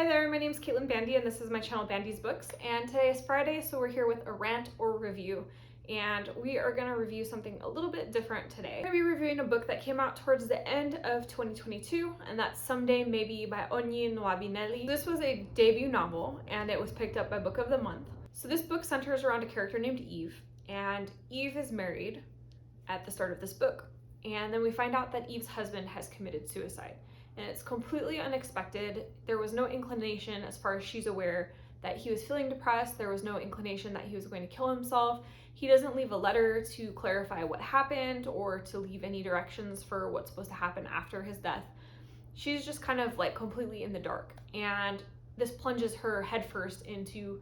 Hi there, my name is Caitlin Bandy and this is my channel BandysBooks, and today is Friday, so we're here with a rant or review, and we are going to review something a little bit different today. I'm going to be reviewing a book that came out towards the end of 2022, and that's Someday Maybe by Onyi Nwabineli. This was a debut novel and it was picked up by Book of the Month. So this book centers around a character named Eve, and Eve is married at the start of this book, and then we find out that Eve's husband has committed suicide. And it's completely unexpected. There was no inclination, as far as she's aware, that he was feeling depressed. There was no inclination that he was going to kill himself. He doesn't leave a letter to clarify what happened or to leave any directions for what's supposed to happen after his death. She's just kind of like completely in the dark, and this plunges her headfirst into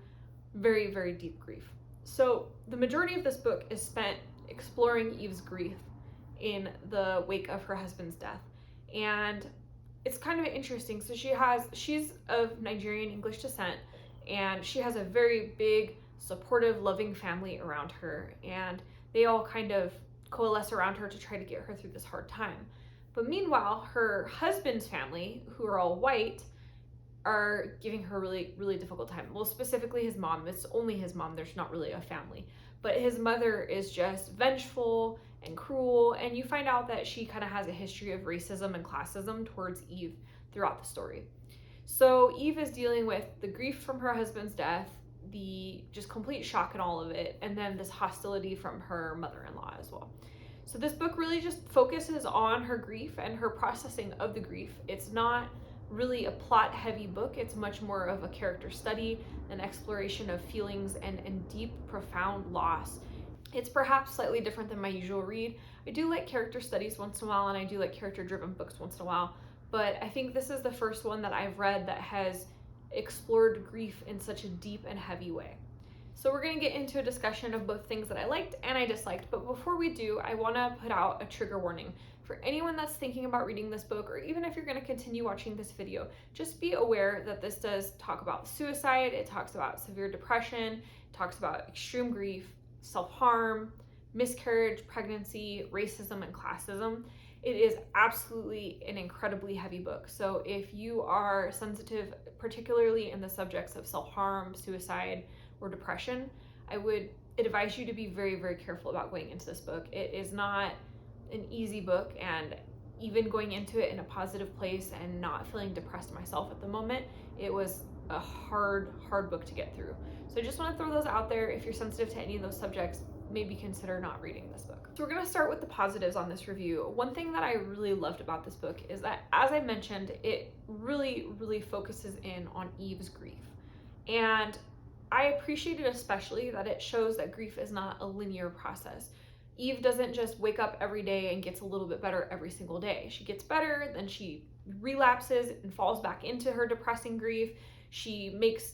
very, very deep grief. So the majority of this book is spent exploring Eve's grief in the wake of her husband's death. And it's kind of interesting. So she's of Nigerian English descent, and she has a very big, supportive, loving family around her, and they all kind of coalesce around her to try to get her through this hard time. But meanwhile, her husband's family, who are all white, are giving her a really, really difficult time. Well, specifically his mom. It's only his mom. There's not really a family. But his mother is just vengeful and cruel, and you find out that she kind of has a history of racism and classism towards Eve throughout the story. So Eve is dealing with the grief from her husband's death, the just complete shock in all of it, and then this hostility from her mother-in-law as well. So this book really just focuses on her grief and her processing of the grief. It's not really a plot-heavy book. It's much more of a character study, an exploration of feelings and deep, profound loss. It's perhaps slightly different than my usual read. I do like character studies once in a while, and I do like character-driven books once in a while, but I think this is the first one that I've read that has explored grief in such a deep and heavy way. So we're going to get into a discussion of both things that I liked and I disliked, but before we do, I want to put out a trigger warning. For anyone that's thinking about reading this book, or even if you're going to continue watching this video, just be aware that this does talk about suicide, it talks about severe depression, it talks about extreme grief, self-harm, miscarriage, pregnancy, racism, and classism. It is absolutely an incredibly heavy book. So if you are sensitive, particularly in the subjects of self-harm, suicide, or depression, I would advise you to be very, very careful about going into this book. It is not an easy book, and even going into it in a positive place and not feeling depressed myself at the moment, it was a hard book to get through. So I just want to throw those out there. If you're sensitive to any of those subjects, maybe consider not reading this book. So we're going to start with the positives on this review. One thing that I really loved about this book is that, as I mentioned, it really, really focuses in on Eve's grief. And I appreciated especially that it shows that grief is not a linear process. Eve doesn't just wake up every day and gets a little bit better every single day. She gets better, then she relapses and falls back into her depressing grief. She makes,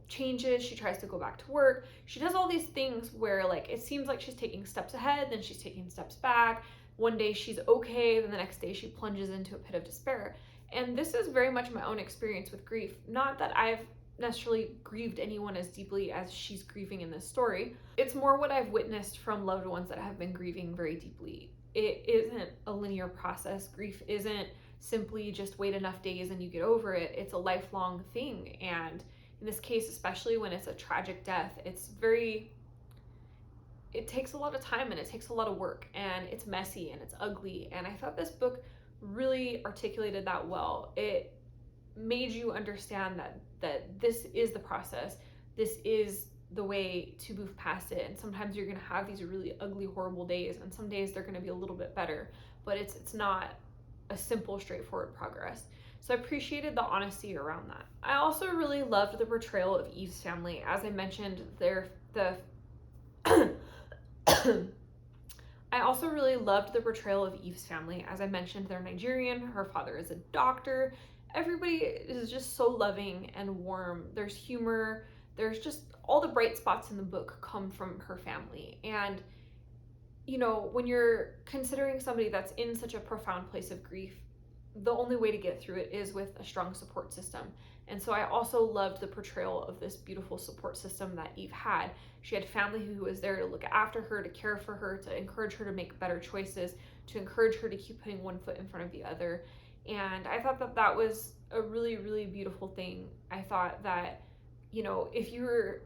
changes. She tries to go back to work. She does all these things where like it seems like she's taking steps ahead, then she's taking steps back. One day she's okay, then the next day she plunges into a pit of despair. And this is very much my own experience with grief. Not that I've necessarily grieved anyone as deeply as she's grieving in this story. It's more what I've witnessed from loved ones that have been grieving very deeply. It isn't a linear process. Grief isn't simply just wait enough days and you get over it. It's a lifelong thing. And in this case, especially when it's a tragic death, it takes a lot of time and it takes a lot of work, and it's messy and it's ugly. And I thought this book really articulated that well. It made you understand that this is the process. This is the way to move past it. And sometimes you're going to have these really ugly, horrible days, and some days they're going to be a little bit better, but it's not a simple, straightforward progress. So I appreciated the honesty around that. I also really loved the portrayal of Eve's family. As I mentioned, I also really loved the portrayal of Eve's family. As I mentioned, they're Nigerian. Her father is a doctor. Everybody is just so loving and warm. There's humor. There's just all the bright spots in the book come from her family. And, when you're considering somebody that's in such a profound place of grief, the only way to get through it is with a strong support system. And so I also loved the portrayal of this beautiful support system that Eve had. She had family who was there to look after her, to care for her, to encourage her to make better choices, to encourage her to keep putting one foot in front of the other. And I thought that was a really, really beautiful thing. I thought that, if you're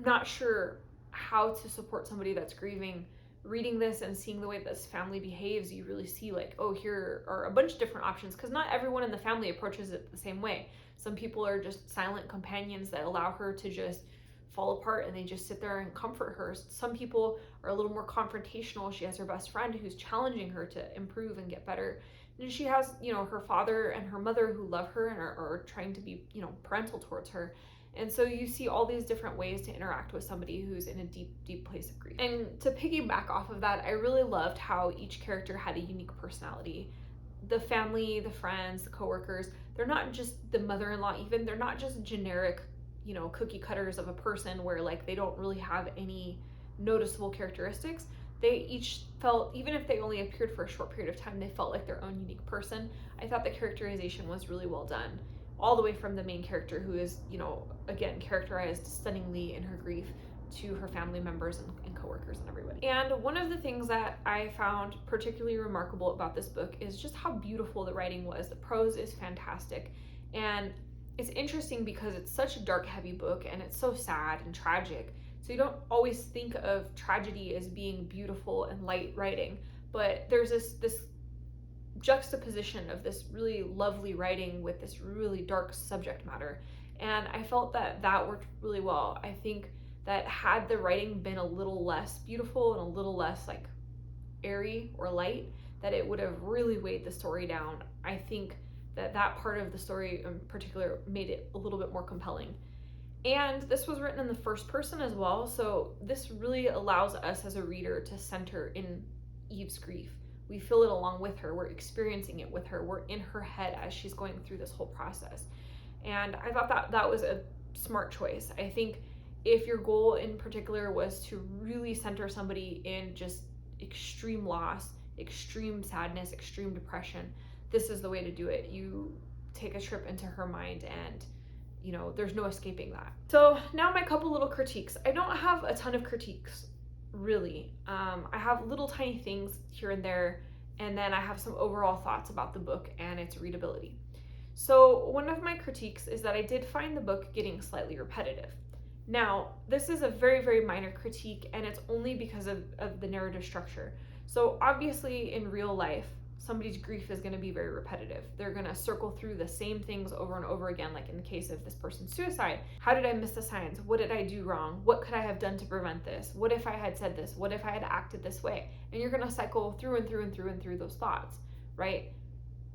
not sure how to support somebody that's grieving, reading this and seeing the way this family behaves, you really see like, oh, here are a bunch of different options, because not everyone in the family approaches it the same way. Some people are just silent companions that allow her to just fall apart and they just sit there and comfort her. Some people are a little more confrontational. She has her best friend who's challenging her to improve and get better. And she has, her father and her mother who love her and are trying to be, parental towards her. And so you see all these different ways to interact with somebody who's in a deep, deep place of grief. And to piggyback off of that, I really loved how each character had a unique personality. The family, the friends, the coworkers, they're not just the mother-in-law even, they're not just generic, cookie cutters of a person where like they don't really have any noticeable characteristics. They each felt, even if they only appeared for a short period of time, they felt like their own unique person. I thought the characterization was really well done, all the way from the main character who is, again, characterized stunningly in her grief, to her family members and coworkers and everybody. And one of the things that I found particularly remarkable about this book is just how beautiful the writing was. The prose is fantastic. And it's interesting because it's such a dark, heavy book and it's so sad and tragic. So you don't always think of tragedy as being beautiful and light writing, but there's this juxtaposition of this really lovely writing with this really dark subject matter. And I felt that worked really well. I think that had the writing been a little less beautiful and a little less like airy or light, that it would have really weighed the story down. I think that part of the story in particular made it a little bit more compelling. And this was written in the first person as well, so this really allows us as a reader to center in Eve's grief. We feel it along with her, we're experiencing it with her, we're in her head as she's going through this whole process. And I thought that was a smart choice. I think if your goal in particular was to really center somebody in just extreme loss, extreme sadness, extreme depression, this is the way to do it. You take a trip into her mind and there's no escaping that. So now my couple little critiques. I don't have a ton of critiques, really. I have little tiny things here and there, and then I have some overall thoughts about the book and its readability. So one of my critiques is that I did find the book getting slightly repetitive. Now, this is a very, very minor critique, and it's only because of the narrative structure. So obviously in real life, somebody's grief is going to be very repetitive. They're going to circle through the same things over and over again, like in the case of this person's suicide. How did I miss the signs? What did I do wrong? What could I have done to prevent this? What if I had said this? What if I had acted this way? And you're going to cycle through and through and through and through those thoughts, right?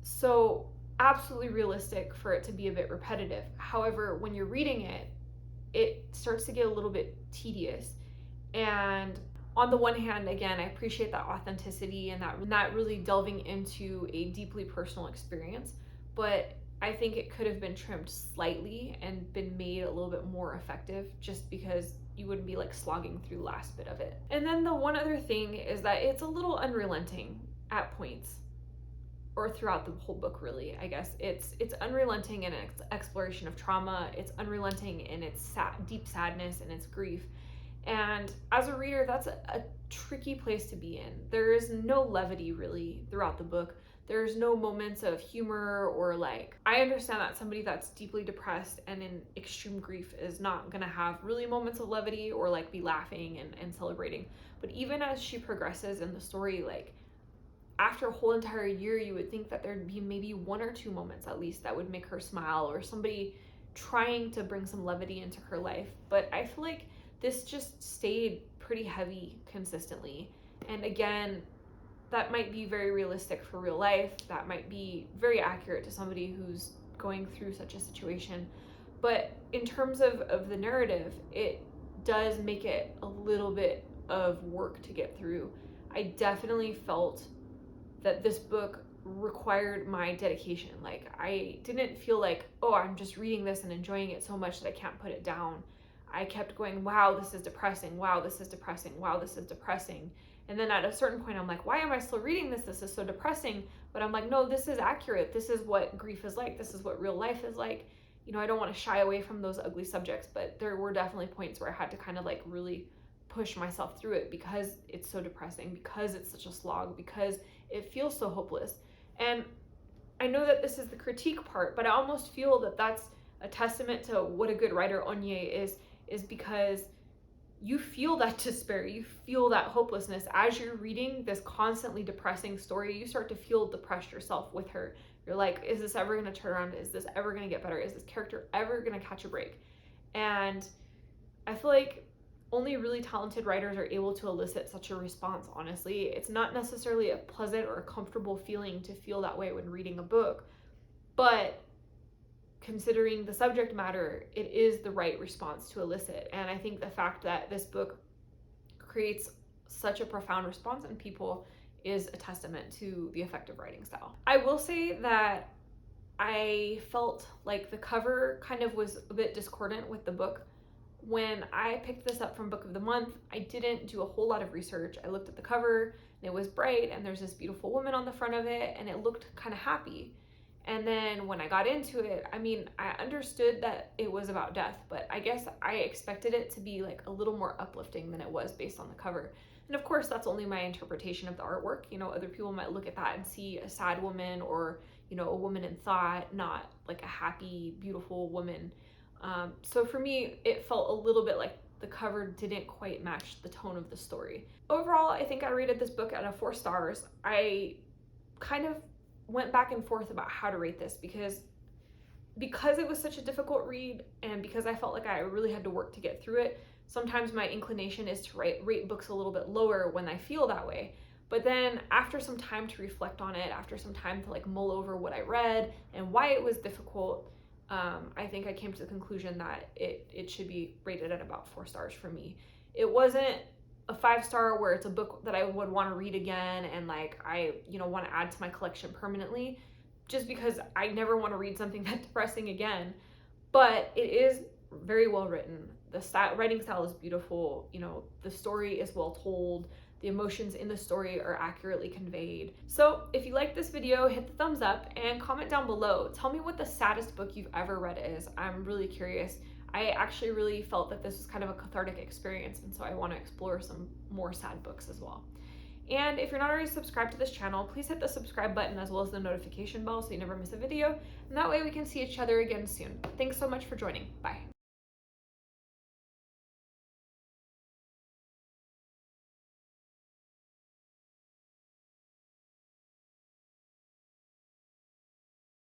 So absolutely realistic for it to be a bit repetitive. However, when you're reading it, it starts to get a little bit tedious. And on the one hand, again, I appreciate that authenticity and that really delving into a deeply personal experience, but I think it could have been trimmed slightly and been made a little bit more effective, just because you wouldn't be like slogging through the last bit of it. And then the one other thing is that it's a little unrelenting at points, or throughout the whole book, really. I guess it's unrelenting in its exploration of trauma. It's unrelenting in its deep sadness and its grief. And as a reader, that's a tricky place to be in. There is no levity really throughout the book. There's no moments of humor or like, I understand that somebody that's deeply depressed and in extreme grief is not gonna have really moments of levity or like be laughing and celebrating. But even as she progresses in the story, like after a whole entire year, you would think that there'd be maybe one or two moments at least that would make her smile, or somebody trying to bring some levity into her life. But I feel like this just stayed pretty heavy consistently. And again, that might be very realistic for real life. That might be very accurate to somebody who's going through such a situation. But in terms of the narrative, it does make it a little bit of work to get through. I definitely felt that this book required my dedication. Like, I didn't feel like, oh, I'm just reading this and enjoying it so much that I can't put it down. I kept going, wow, this is depressing. Wow, this is depressing. Wow, this is depressing. And then at a certain point, I'm like, why am I still reading this? This is so depressing. But I'm like, no, this is accurate. This is what grief is like. This is what real life is like. I don't want to shy away from those ugly subjects, but there were definitely points where I had to kind of like really push myself through it because it's so depressing, because it's such a slog, because it feels so hopeless. And I know that this is the critique part, but I almost feel that that's a testament to what a good writer Onyi is because you feel that despair, you feel that hopelessness as you're reading this constantly depressing story. You start to feel depressed yourself with her. You're like, is this ever going to turn around? Is this ever going to get better? Is this character ever going to catch a break? And I feel like only really talented writers are able to elicit such a response, honestly. It's not necessarily a pleasant or a comfortable feeling to feel that way when reading a book, but considering the subject matter, it is the right response to elicit. And I think the fact that this book creates such a profound response in people is a testament to the effective writing style. I will say that I felt like the cover kind of was a bit discordant with the book. When I picked this up from Book of the Month, I didn't do a whole lot of research. I looked at the cover and it was bright and there's this beautiful woman on the front of it and it looked kind of happy. And then when I got into it, I mean, I understood that it was about death, but I guess I expected it to be like a little more uplifting than it was based on the cover. And of course, that's only my interpretation of the artwork. You know, other people might look at that and see a sad woman or, you know, a woman in thought, not like a happy, beautiful woman. So for me, it felt a little bit like the cover didn't quite match the tone of the story. Overall, I think I rated this book at a 4 stars. I kind of went back and forth about how to rate this because it was such a difficult read and because I felt like I really had to work to get through it. Sometimes my inclination is to rate books a little bit lower when I feel that way. But then after some time to reflect on it, after some time to like mull over what I read and why it was difficult, I think I came to the conclusion that it should be rated at about 4 stars for me. It wasn't a 5-star where it's a book that I would want to read again and like I, you know, want to add to my collection permanently, just because I never want to read something that depressing again. But it is very well written. The writing style is beautiful. You know, the story is well told. The emotions in the story are accurately conveyed. So if you like this video, hit the thumbs up and comment down below. Tell me what the saddest book you've ever read is. I'm really curious. I actually really felt that this was kind of a cathartic experience, and so I want to explore some more sad books as well. And if you're not already subscribed to this channel, please hit the subscribe button as well as the notification bell so you never miss a video, and that way we can see each other again soon. Thanks so much for joining. Bye.